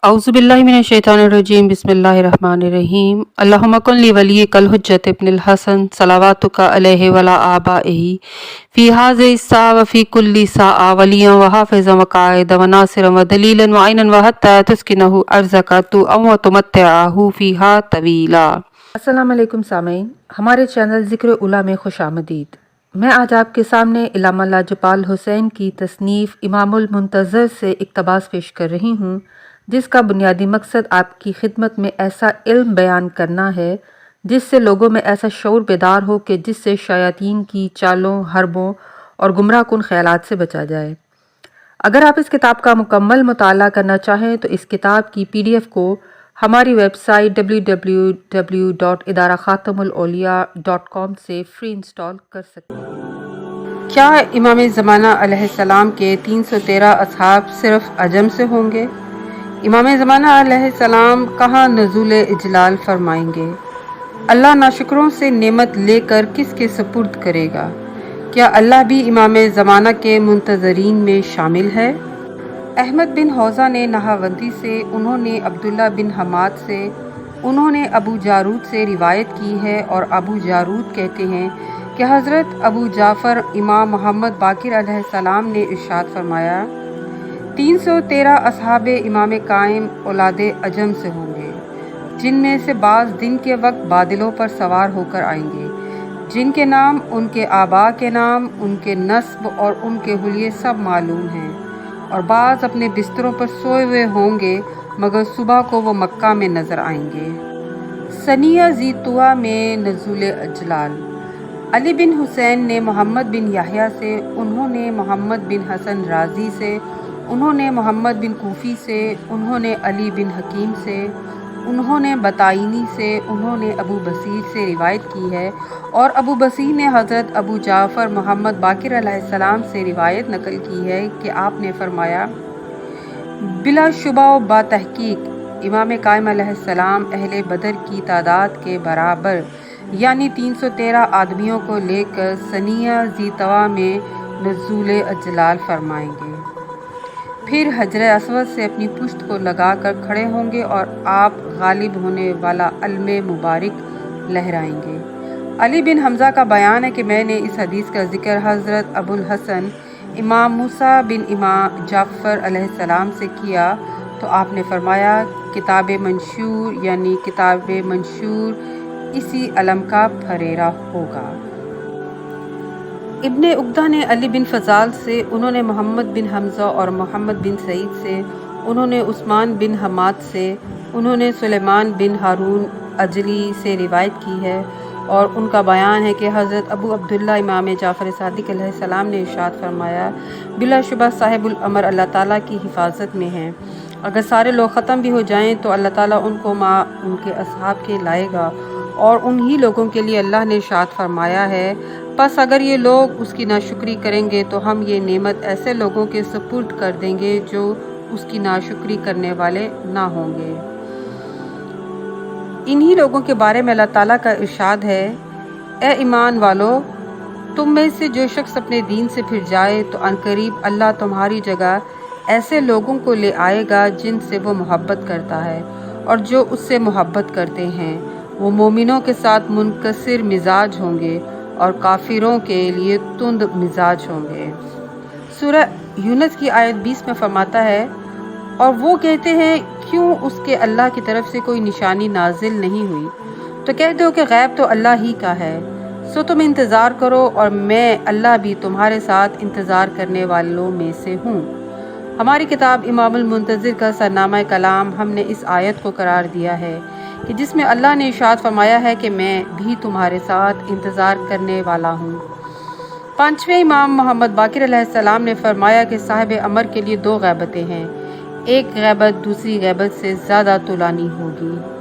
औज़ुबिल्लाहि मिनश्शैतानिर्रजीम बिस्मिल्लाहिर्रहमानिर्रहीम अल्लाहुम्मा कुल्लि वलिय्यिकल हुज्जत इब्निल हसन सलावातुका अलैहि वला आबाइही फ़ी हाज़िहि स्सा व फ़ी कुल्लि साअ वलिय्यन व हाफ़िज़न व क़ाइदन व नासिरन व दलीलन व ऐनन व हत्ता तुस्किनहु अर्ज़का व तुमत्तिअहु फ़ीहा तवीला। अस्सलामु अलैकुम सामीन, हमारे चैनल ज़िक्र उला में खुशामदीद। मैं आज आपके सामने इल्लामा लाजपाल हुसैन की तसनीफ़ इमामुल मुंतज़र से इक़्तिबास पेश कर रही हूँ, जिसका बुनियादी मकसद आपकी खिदमत में ऐसा इल्म बयान करना है जिससे लोगों में ऐसा शऊर बेदार हो कि जिससे शयातीन की चालों, हरबों और गुमराह कुन ख्यालात से बचा जाए। अगर आप इस किताब का मुकम्मल मुताला करना चाहें तो इस किताब की PDF को हमारी वेबसाइट www.idarakhatamulauliya.com से फ्री इंस्टॉल कर सकते हैं। क्या इमाम ज़माना अलैहिस्सलाम के 313 असहाब सिर्फ अजम से होंगे? इमाम ज़माना अलैहिस्सलाम कहाँ नज़ूल इजलाल फरमाएंगे? अल्लाह नाशुकरों से नेमत लेकर किसके सुपुर्द करेगा? क्या अल्लाह भी इमाम ज़माना के मुंतज़रीन में शामिल है? अहमद बिन हौज़ा ने नहावंदी से, उन्होंने अब्दुल्ला बिन हमाद से, उन्होंने अबू जारूद से रिवायत की है और अबू जारूद कहते हैं कि हज़रत अबू जाफ़र इमाम मोहम्मद बाक़िर अलैहिस्सलाम ने इरशाद फरमाया, 313 असहाबे इमाम कायम औलादे अजम से होंगे, जिनमें से बाज़ दिन के वक्त बादलों पर सवार होकर आएंगे, जिनके नाम, उनके आबा के नाम, उनके नस्ब और उनके हुलिये सब मालूम हैं, और बाज़ अपने बिस्तरों पर सोए हुए होंगे मगर सुबह को वो मक्का में नज़र आएंगे। सनिया ज़ीतुआ में नज़ूल अजलाल। अली बिन हुसैन ने मोहम्मद बिन याह्या से, उन्होंने मोहम्मद बिन हसन राज़ी से, उन्होंने मोहम्मद बिन कूफ़ी से, उन्होंने अली बिन हकीम से, उन्होंने बताइनी से, उन्होंने अबू बसीर से रिवायत की है और अबू बसीर ने हज़रत अबू जाफ़र मोहम्मद बाक़िर अलैहिस्सलाम से रिवायत नकल की है कि आपने फरमाया, बिलाशुबा व बातहक़ीक़ इमाम कायम अलैहिस्सलाम अहले बदर की तादाद के बराबर यानी 313 आदमियों को लेकर सनिया ज़ीतवा में नज़ूल अजलाल फरमाएंगे। फिर हजर असवद से अपनी पुश्त को लगाकर खड़े होंगे और आप गालिब होने वाला अलमे मुबारक लहराएंगे। अली बिन हमज़ा का बयान है कि मैंने इस हदीस का जिक्र हज़रत अबुल हसन इमाम मूसा बिन इमाम जाफ़र अलैहिस्सलाम से किया तो आपने फरमाया, किताब मंशूर यानी किताब मंशूर इसी अलम का फरेरा होगा। इब्ने उक़दा ने अली बिन फ़ज़ाल से, उन्होंने मोहम्मद बिन हमज़ा और मोहम्मद बिन सईद से, उन्होंने उस्मान बिन हमाद से, उन्होंने सुलेमान बिन हारून अजली से रिवायत की है और उनका बयान है कि हज़रत अबू अब्दुल्ला इमाम जाफ़र सादिक़ अलैहिस्सलाम ने इरशाद फरमाया, बिलाशुबा साहिबुल अमर अल्लाह ताला की हिफाजत में है। अगर सारे लोग ख़त्म भी हो जाएं तो अल्लाह ताला उनको उनके असहाब के लाएगा और उन्हीं लोगों के लिए अल्लाह ने इरशाद फरमाया है, बस अगर ये लोग उसकी नाशुक्री करेंगे तो हम ये नेमत ऐसे लोगों के सुपुर्द कर देंगे जो उसकी नाशुक्री करने वाले ना होंगे। इन्हीं लोगों के बारे में अल्लाह ताला का इरशाद है, ए ईमान वालो, तुम में से जो शख्स अपने दीन से फिर जाए तो अनकरीब अल्लाह तुम्हारी जगह ऐसे लोगों को ले आएगा जिनसे वो मोहब्बत करता है और जो उससे मोहब्बत करते हैं वो मोमिनों के साथ मुनकसिर मिजाज होंगे और काफिरों के लिए तुंद मिजाज होंगे। सूरह यूनुस की आयत 20 में फरमाता है, और वो कहते हैं क्यों उसके अल्लाह की तरफ से कोई निशानी नाजिल नहीं हुई, तो कहते हो कि गैब तो अल्लाह ही का है, सो तुम इंतज़ार करो और मैं अल्लाह भी तुम्हारे साथ इंतज़ार करने वालों में से हूँ। हमारी किताब इमामुल मुंतज़िर का सरनामा कलाम हमने इस आयत को करार दिया है कि जिसमें अल्लाह ने इरशाद फरमाया है कि मैं भी तुम्हारे साथ इंतज़ार करने वाला हूँ। पाँचवें इमाम मोहम्मद बाक़िर अलैहिस्सलाम ने फरमाया कि साहिब अमर के लिए 2 गैबतें हैं, एक गैबत दूसरी गैबत से ज़्यादा तुलानी होगी।